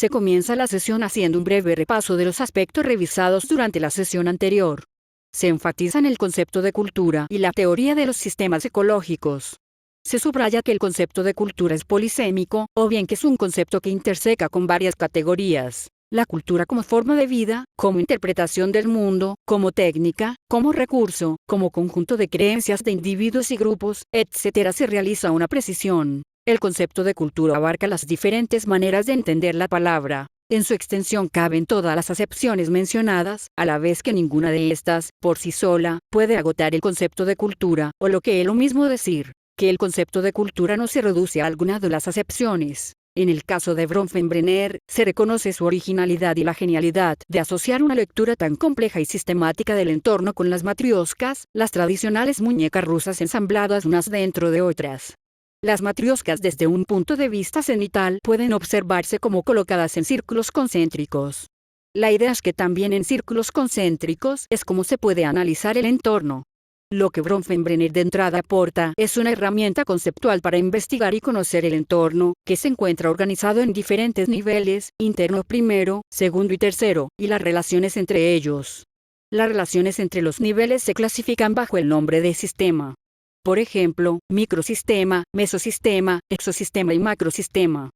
Se comienza la sesión haciendo un breve repaso de los aspectos revisados durante la sesión anterior. Se enfatizan el concepto de cultura y la teoría de los sistemas ecológicos. Se subraya que el concepto de cultura es polisémico, o bien que es un concepto que interseca con varias categorías. La cultura como forma de vida, como interpretación del mundo, como técnica, como recurso, como conjunto de creencias de individuos y grupos, etc. Se realiza una precisión. El concepto de cultura abarca las diferentes maneras de entender la palabra. En su extensión caben todas las acepciones mencionadas, a la vez que ninguna de estas, por sí sola, puede agotar el concepto de cultura, o lo que es lo mismo decir, que el concepto de cultura no se reduce a alguna de las acepciones. En el caso de Bronfenbrenner, se reconoce su originalidad y la genialidad de asociar una lectura tan compleja y sistemática del entorno con las matrioscas, las tradicionales muñecas rusas ensambladas unas dentro de otras. Las matrioscas desde un punto de vista cenital pueden observarse como colocadas en círculos concéntricos. La idea es que también en círculos concéntricos es como se puede analizar el entorno. Lo que Bronfenbrenner de entrada aporta es una herramienta conceptual para investigar y conocer el entorno, que se encuentra organizado en diferentes niveles, interno primero, segundo y tercero, y las relaciones entre ellos. Las relaciones entre los niveles se clasifican bajo el nombre de sistema. Por ejemplo, microsistema, mesosistema, exosistema y macrosistema.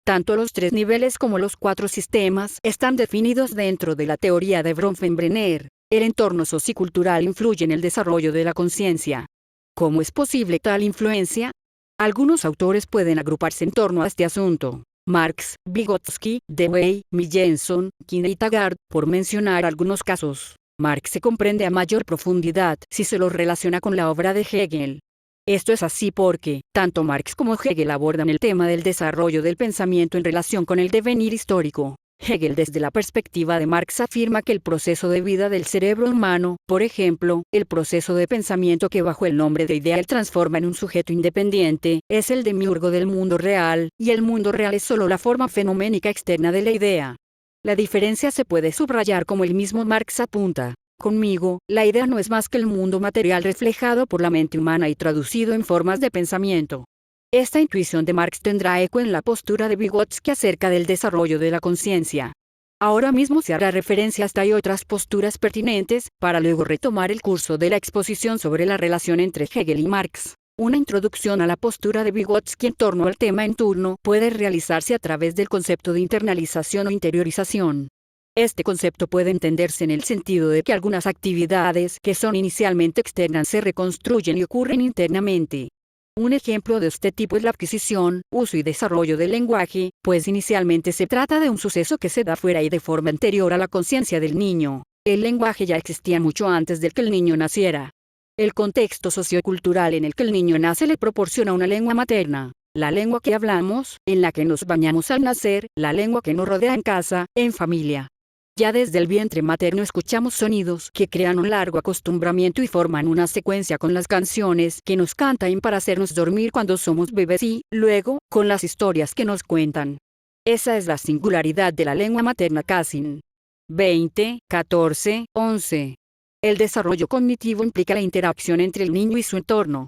Tanto los 3 niveles como los 4 sistemas están definidos dentro de la teoría de Bronfenbrenner. El entorno sociocultural influye en el desarrollo de la conciencia. ¿Cómo es posible tal influencia? Algunos autores pueden agruparse en torno a este asunto. Marx, Vygotsky, Dewey, Michelson, Quine y Taggart, por mencionar algunos casos. Marx se comprende a mayor profundidad si se lo relaciona con la obra de Hegel. Esto es así porque, tanto Marx como Hegel abordan el tema del desarrollo del pensamiento en relación con el devenir histórico. Hegel desde la perspectiva de Marx afirma que el proceso de vida del cerebro humano, por ejemplo, el proceso de pensamiento que bajo el nombre de idea él transforma en un sujeto independiente, es el demiurgo del mundo real, y el mundo real es solo la forma fenoménica externa de la idea. La diferencia se puede subrayar como el mismo Marx apunta. Conmigo, la idea no es más que el mundo material reflejado por la mente humana y traducido en formas de pensamiento. Esta intuición de Marx tendrá eco en la postura de Vygotsky acerca del desarrollo de la conciencia. Ahora mismo se hará referencia a esta y otras posturas pertinentes, para luego retomar el curso de la exposición sobre la relación entre Hegel y Marx. Una introducción a la postura de Vygotsky en torno al tema en turno puede realizarse a través del concepto de internalización o interiorización. Este concepto puede entenderse en el sentido de que algunas actividades que son inicialmente externas se reconstruyen y ocurren internamente. Un ejemplo de este tipo es la adquisición, uso y desarrollo del lenguaje, pues inicialmente se trata de un suceso que se da fuera y de forma anterior a la conciencia del niño. El lenguaje ya existía mucho antes de que el niño naciera. El contexto sociocultural en el que el niño nace le proporciona una lengua materna, la lengua que hablamos, en la que nos bañamos al nacer, la lengua que nos rodea en casa, en familia. Ya desde el vientre materno escuchamos sonidos que crean un largo acostumbramiento y forman una secuencia con las canciones que nos cantan para hacernos dormir cuando somos bebés y, luego, con las historias que nos cuentan. Esa es la singularidad de la lengua materna Cassin. 20, 14, 11. El desarrollo cognitivo implica la interacción entre el niño y su entorno.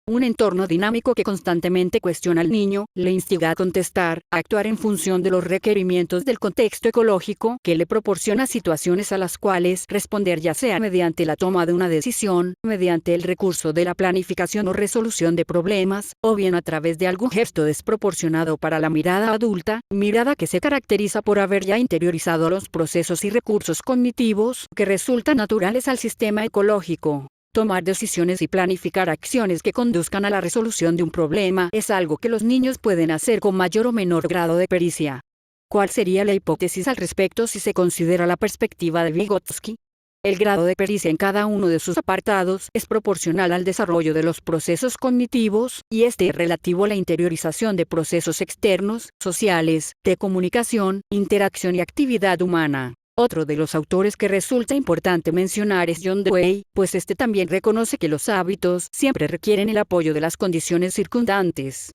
Un entorno dinámico que constantemente cuestiona al niño, le instiga a contestar, a actuar en función de los requerimientos del contexto ecológico, que le proporciona situaciones a las cuales responder ya sea mediante la toma de una decisión, mediante el recurso de la planificación o resolución de problemas, o bien a través de algún gesto desproporcionado para la mirada adulta, mirada que se caracteriza por haber ya interiorizado los procesos y recursos cognitivos que resultan naturales al sistema ecológico. Tomar decisiones y planificar acciones que conduzcan a la resolución de un problema es algo que los niños pueden hacer con mayor o menor grado de pericia. ¿Cuál sería la hipótesis al respecto si se considera la perspectiva de Vygotsky? El grado de pericia en cada uno de sus apartados es proporcional al desarrollo de los procesos cognitivos, y este es relativo a la interiorización de procesos externos, sociales, de comunicación, interacción y actividad humana. Otro de los autores que resulta importante mencionar es John Dewey, pues este también reconoce que los hábitos siempre requieren el apoyo de las condiciones circundantes.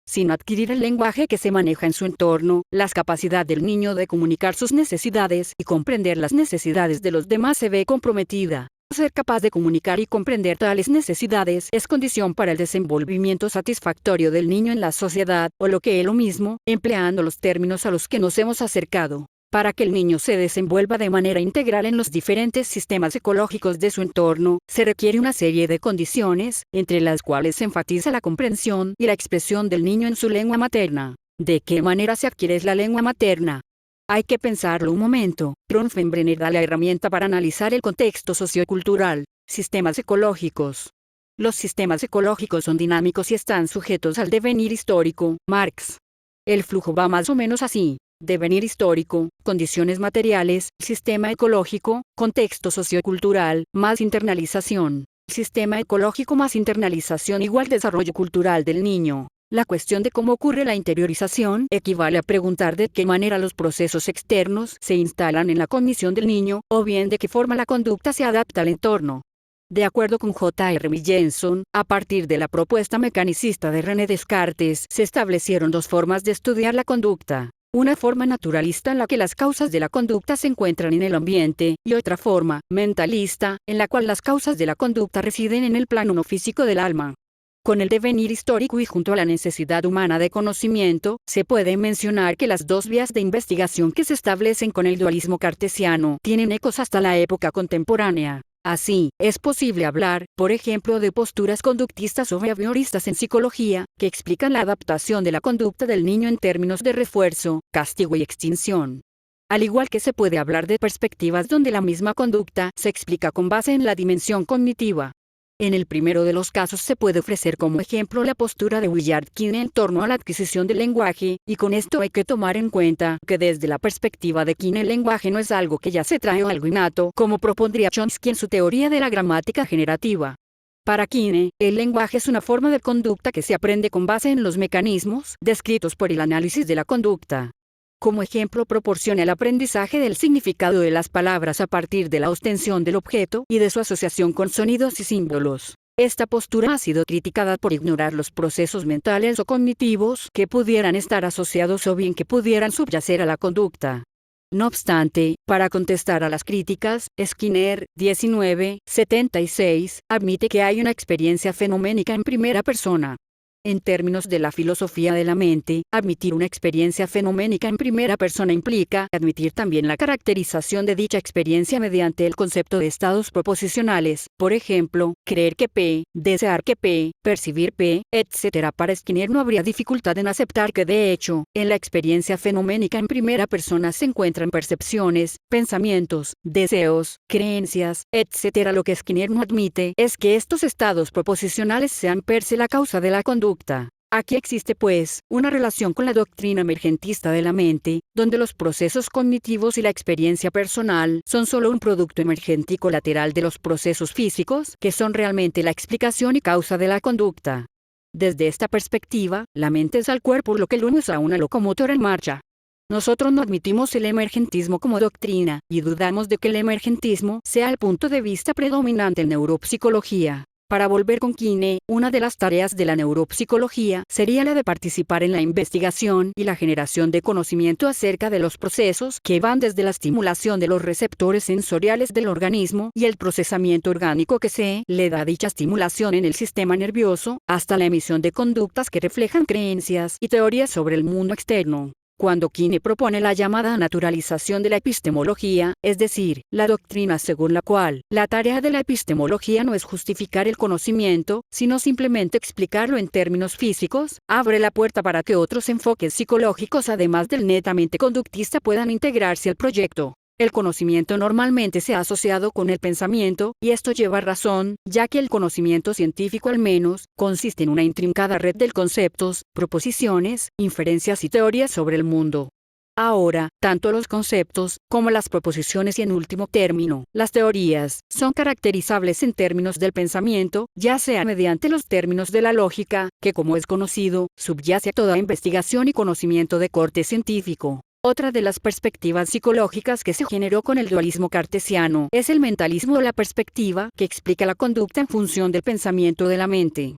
Sin adquirir el lenguaje que se maneja en su entorno, la capacidad del niño de comunicar sus necesidades y comprender las necesidades de los demás se ve comprometida. Ser capaz de comunicar y comprender tales necesidades es condición para el desenvolvimiento satisfactorio del niño en la sociedad, o lo que es lo mismo, empleando los términos a los que nos hemos acercado. Para que el niño se desenvuelva de manera integral en los diferentes sistemas ecológicos de su entorno, se requiere una serie de condiciones, entre las cuales se enfatiza la comprensión y la expresión del niño en su lengua materna. ¿De qué manera se adquiere la lengua materna? Hay que pensarlo un momento. Bronfenbrenner da la herramienta para analizar el contexto sociocultural. Sistemas ecológicos. Los sistemas ecológicos son dinámicos y están sujetos al devenir histórico. Marx. El flujo va más o menos así. Devenir histórico, condiciones materiales, sistema ecológico, contexto sociocultural, más internalización. Sistema ecológico más internalización igual desarrollo cultural del niño. La cuestión de cómo ocurre la interiorización equivale a preguntar de qué manera los procesos externos se instalan en la cognición del niño, o bien de qué forma la conducta se adapta al entorno. De acuerdo con J.R. Williamson, a partir de la propuesta mecanicista de René Descartes, se establecieron dos formas de estudiar la conducta. Una forma naturalista en la que las causas de la conducta se encuentran en el ambiente, y otra forma, mentalista, en la cual las causas de la conducta residen en el plano no físico del alma. Con el devenir histórico y junto a la necesidad humana de conocimiento, se puede mencionar que las dos vías de investigación que se establecen con el dualismo cartesiano tienen ecos hasta la época contemporánea. Así, es posible hablar, por ejemplo, de posturas conductistas o behavioristas en psicología, que explican la adaptación de la conducta del niño en términos de refuerzo, castigo y extinción. Al igual que se puede hablar de perspectivas donde la misma conducta se explica con base en la dimensión cognitiva. En el primero de los casos se puede ofrecer como ejemplo la postura de Willard Quine en torno a la adquisición del lenguaje, y con esto hay que tomar en cuenta que desde la perspectiva de Quine el lenguaje no es algo que ya se trae o algo innato, como propondría Chomsky en su teoría de la gramática generativa. Para Quine, el lenguaje es una forma de conducta que se aprende con base en los mecanismos descritos por el análisis de la conducta. Como ejemplo proporciona el aprendizaje del significado de las palabras a partir de la ostensión del objeto y de su asociación con sonidos y símbolos. Esta postura ha sido criticada por ignorar los procesos mentales o cognitivos que pudieran estar asociados o bien que pudieran subyacer a la conducta. No obstante, para contestar a las críticas, Skinner, 1976, admite que hay una experiencia fenoménica en primera persona. En términos de la filosofía de la mente, admitir una experiencia fenoménica en primera persona implica admitir también la caracterización de dicha experiencia mediante el concepto de estados proposicionales, por ejemplo, creer que P, desear que P, percibir P, etc. Para Skinner no habría dificultad en aceptar que de hecho, en la experiencia fenoménica en primera persona se encuentran percepciones, pensamientos, deseos, creencias, etc. Lo que Skinner no admite es que estos estados proposicionales sean per se la causa de la conducta. Aquí existe pues, una relación con la doctrina emergentista de la mente, donde los procesos cognitivos y la experiencia personal son solo un producto emergente y colateral de los procesos físicos, que son realmente la explicación y causa de la conducta. Desde esta perspectiva, la mente es al cuerpo lo que el uno es a una locomotora en marcha. Nosotros no admitimos el emergentismo como doctrina, y dudamos de que el emergentismo sea el punto de vista predominante en neuropsicología. Para volver con Quine, una de las tareas de la neuropsicología sería la de participar en la investigación y la generación de conocimiento acerca de los procesos que van desde la estimulación de los receptores sensoriales del organismo y el procesamiento orgánico que se le da a dicha estimulación en el sistema nervioso, hasta la emisión de conductas que reflejan creencias y teorías sobre el mundo externo. Cuando Quine propone la llamada naturalización de la epistemología, es decir, la doctrina según la cual la tarea de la epistemología no es justificar el conocimiento, sino simplemente explicarlo en términos físicos, abre la puerta para que otros enfoques psicológicos además del netamente conductista puedan integrarse al proyecto. El conocimiento normalmente se ha asociado con el pensamiento, y esto lleva razón, ya que el conocimiento científico al menos, consiste en una intrincada red de conceptos, proposiciones, inferencias y teorías sobre el mundo. Ahora, tanto los conceptos, como las proposiciones y en último término, las teorías, son caracterizables en términos del pensamiento, ya sea mediante los términos de la lógica, que como es conocido, subyace a toda investigación y conocimiento de corte científico. Otra de las perspectivas psicológicas que se generó con el dualismo cartesiano es el mentalismo o la perspectiva que explica la conducta en función del pensamiento de la mente.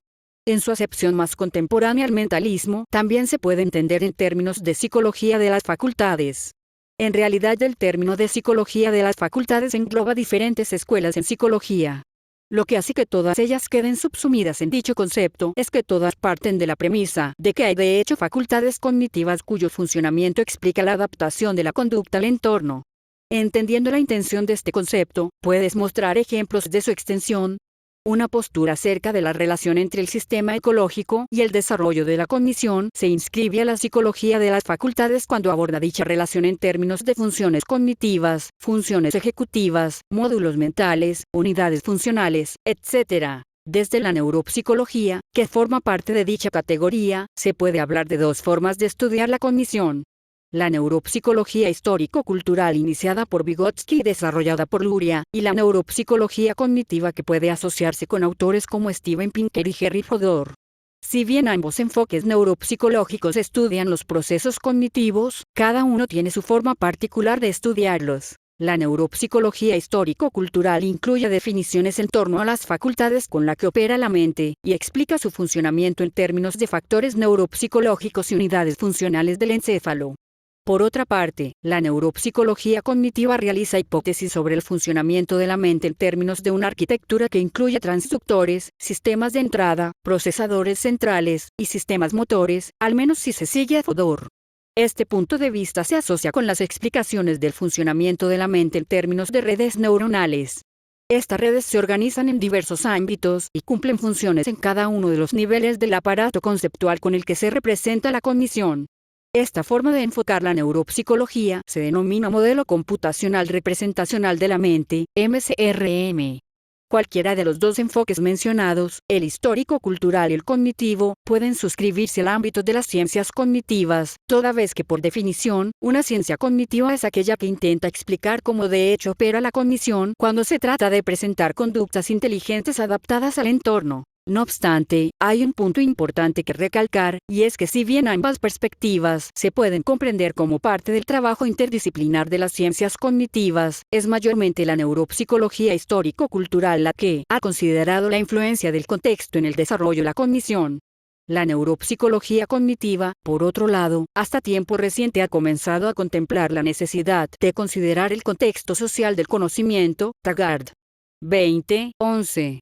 En su acepción más contemporánea el mentalismo también se puede entender en términos de psicología de las facultades. En realidad el término de psicología de las facultades engloba diferentes escuelas en psicología. Lo que hace que todas ellas queden subsumidas en dicho concepto es que todas parten de la premisa de que hay de hecho facultades cognitivas cuyo funcionamiento explica la adaptación de la conducta al entorno. Entendiendo la intención de este concepto, puedes mostrar ejemplos de su extensión. Una postura acerca de la relación entre el sistema ecológico y el desarrollo de la cognición se inscribe a la psicología de las facultades cuando aborda dicha relación en términos de funciones cognitivas, funciones ejecutivas, módulos mentales, unidades funcionales, etc. Desde la neuropsicología, que forma parte de dicha categoría, se puede hablar de dos formas de estudiar la cognición. La neuropsicología histórico-cultural iniciada por Vygotsky y desarrollada por Luria, y la neuropsicología cognitiva que puede asociarse con autores como Steven Pinker y Henry Fodor. Si bien ambos enfoques neuropsicológicos estudian los procesos cognitivos, cada uno tiene su forma particular de estudiarlos. La neuropsicología histórico-cultural incluye definiciones en torno a las facultades con las que opera la mente, y explica su funcionamiento en términos de factores neuropsicológicos y unidades funcionales del encéfalo. Por otra parte, la neuropsicología cognitiva realiza hipótesis sobre el funcionamiento de la mente en términos de una arquitectura que incluye transductores, sistemas de entrada, procesadores centrales, y sistemas motores, al menos si se sigue a Fodor. Este punto de vista se asocia con las explicaciones del funcionamiento de la mente en términos de redes neuronales. Estas redes se organizan en diversos ámbitos y cumplen funciones en cada uno de los niveles del aparato conceptual con el que se representa la cognición. Esta forma de enfocar la neuropsicología se denomina modelo computacional representacional de la mente, MCRM. Cualquiera de los dos enfoques mencionados, el histórico-cultural y el cognitivo, pueden suscribirse al ámbito de las ciencias cognitivas, toda vez que por definición, una ciencia cognitiva es aquella que intenta explicar cómo de hecho opera la cognición cuando se trata de presentar conductas inteligentes adaptadas al entorno. No obstante, hay un punto importante que recalcar, y es que si bien ambas perspectivas se pueden comprender como parte del trabajo interdisciplinar de las ciencias cognitivas, es mayormente la neuropsicología histórico-cultural la que ha considerado la influencia del contexto en el desarrollo de la cognición. La neuropsicología cognitiva, por otro lado, hasta tiempo reciente ha comenzado a contemplar la necesidad de considerar el contexto social del conocimiento, Taggart. 2011.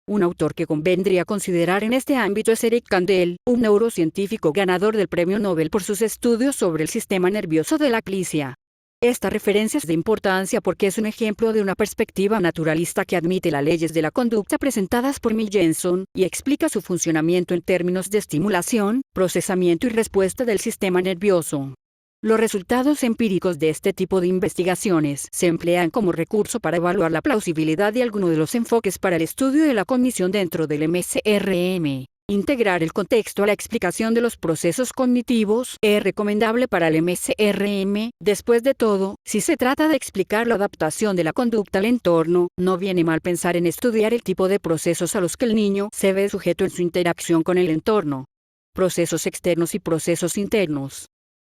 Un autor que convendría considerar en este ámbito es Eric Kandel, un neurocientífico ganador del Premio Nobel por sus estudios sobre el sistema nervioso de la glicia. Esta referencia es de importancia porque es un ejemplo de una perspectiva naturalista que admite las leyes de la conducta presentadas por Mill Jensen, y explica su funcionamiento en términos de estimulación, procesamiento y respuesta del sistema nervioso. Los resultados empíricos de este tipo de investigaciones se emplean como recurso para evaluar la plausibilidad de alguno de los enfoques para el estudio de la cognición dentro del MCRM. Integrar el contexto a la explicación de los procesos cognitivos es recomendable para el MCRM. Después de todo, si se trata de explicar la adaptación de la conducta al entorno, no viene mal pensar en estudiar el tipo de procesos a los que el niño se ve sujeto en su interacción con el entorno. Procesos externos y procesos internos.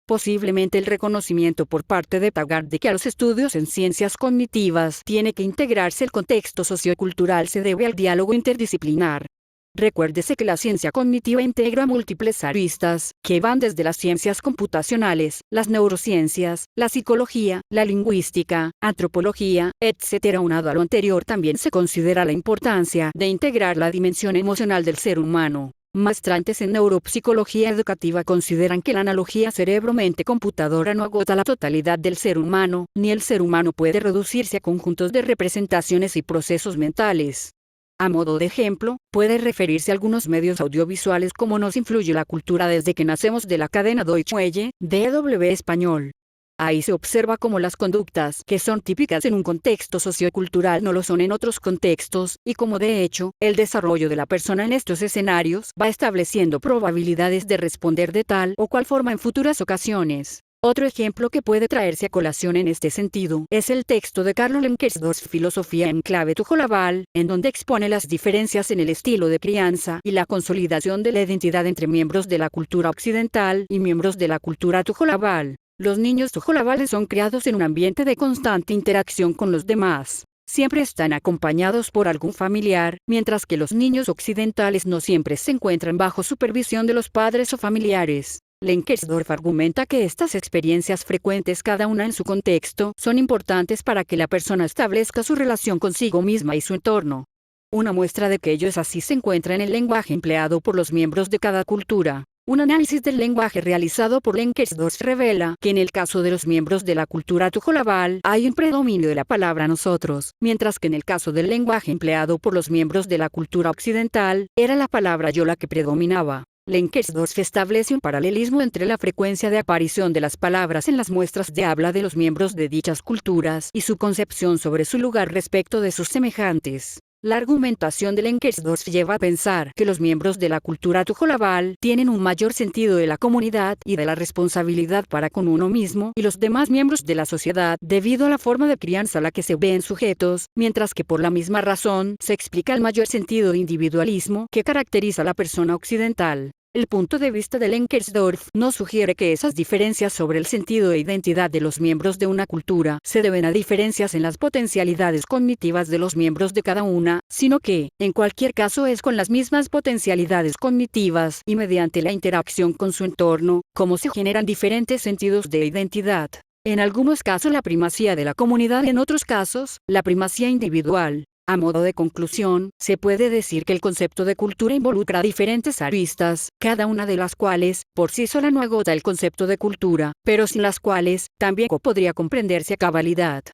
Posiblemente el reconocimiento por parte de Taggart de que a los estudios en ciencias cognitivas tiene que integrarse el contexto sociocultural se debe al diálogo interdisciplinar. Recuérdese que la ciencia cognitiva integra múltiples aristas, que van desde las ciencias computacionales, las neurociencias, la psicología, la lingüística, antropología, etc. Unado a lo anterior también se considera la importancia de integrar la dimensión emocional del ser humano. Maestrantes en neuropsicología educativa consideran que la analogía cerebro-mente-computadora no agota la totalidad del ser humano, ni el ser humano puede reducirse a conjuntos de representaciones y procesos mentales. A modo de ejemplo, puede referirse a algunos medios audiovisuales como nos influye la cultura desde que nacemos de la cadena Deutsche Welle, DW Español. Ahí se observa cómo las conductas que son típicas en un contexto sociocultural no lo son en otros contextos, y cómo de hecho, el desarrollo de la persona en estos escenarios va estableciendo probabilidades de responder de tal o cual forma en futuras ocasiones. Otro ejemplo que puede traerse a colación en este sentido es el texto de Carlo Lemkersdorff Filosofía en clave Tucholaval, en donde expone las diferencias en el estilo de crianza y la consolidación de la identidad entre miembros de la cultura occidental y miembros de la cultura Tucholaval. Los niños tucholavales son criados en un ambiente de constante interacción con los demás. Siempre están acompañados por algún familiar, mientras que los niños occidentales no siempre se encuentran bajo supervisión de los padres o familiares. Lenkersdorf argumenta que estas experiencias frecuentes, cada una en su contexto, son importantes para que la persona establezca su relación consigo misma y su entorno. Una muestra de que ello es así se encuentra en el lenguaje empleado por los miembros de cada cultura. Un análisis del lenguaje realizado por Lenkersdorf revela que en el caso de los miembros de la cultura tujolabal hay un predominio de la palabra nosotros, mientras que en el caso del lenguaje empleado por los miembros de la cultura occidental, era la palabra yo la que predominaba. Lenkersdorf establece un paralelismo entre la frecuencia de aparición de las palabras en las muestras de habla de los miembros de dichas culturas y su concepción sobre su lugar respecto de sus semejantes. La argumentación de Lenkersdorf lleva a pensar que los miembros de la cultura tujolabal tienen un mayor sentido de la comunidad y de la responsabilidad para con uno mismo y los demás miembros de la sociedad debido a la forma de crianza a la que se ven sujetos, mientras que por la misma razón se explica el mayor sentido de individualismo que caracteriza a la persona occidental. El punto de vista de Lenkersdorf no sugiere que esas diferencias sobre el sentido de identidad de los miembros de una cultura se deben a diferencias en las potencialidades cognitivas de los miembros de cada una, sino que, en cualquier caso, es con las mismas potencialidades cognitivas y mediante la interacción con su entorno, como se generan diferentes sentidos de identidad. En algunos casos la primacía de la comunidad, en otros casos, la primacía individual. A modo de conclusión, se puede decir que el concepto de cultura involucra diferentes aristas, cada una de las cuales, por sí sola no agota el concepto de cultura, pero sin las cuales, también podría comprenderse a cabalidad.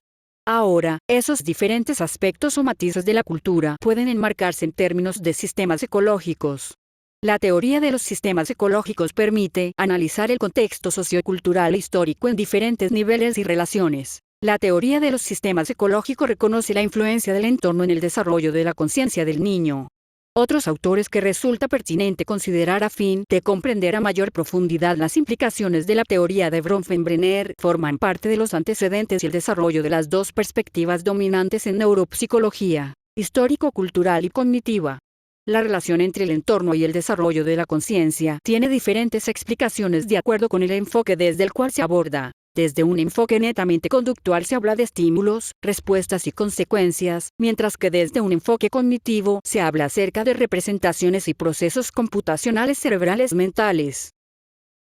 Ahora, esos diferentes aspectos o matices de la cultura pueden enmarcarse en términos de sistemas ecológicos. La teoría de los sistemas ecológicos permite analizar el contexto sociocultural e histórico en diferentes niveles y relaciones. La teoría de los sistemas ecológicos reconoce la influencia del entorno en el desarrollo de la conciencia del niño. Otros autores que resulta pertinente considerar a fin de comprender a mayor profundidad las implicaciones de la teoría de Bronfenbrenner forman parte de los antecedentes y el desarrollo de las dos perspectivas dominantes en neuropsicología, histórico-cultural y cognitiva. La relación entre el entorno y el desarrollo de la conciencia tiene diferentes explicaciones de acuerdo con el enfoque desde el cual se aborda. Desde un enfoque netamente conductual se habla de estímulos, respuestas y consecuencias, mientras que desde un enfoque cognitivo se habla acerca de representaciones y procesos computacionales cerebrales mentales.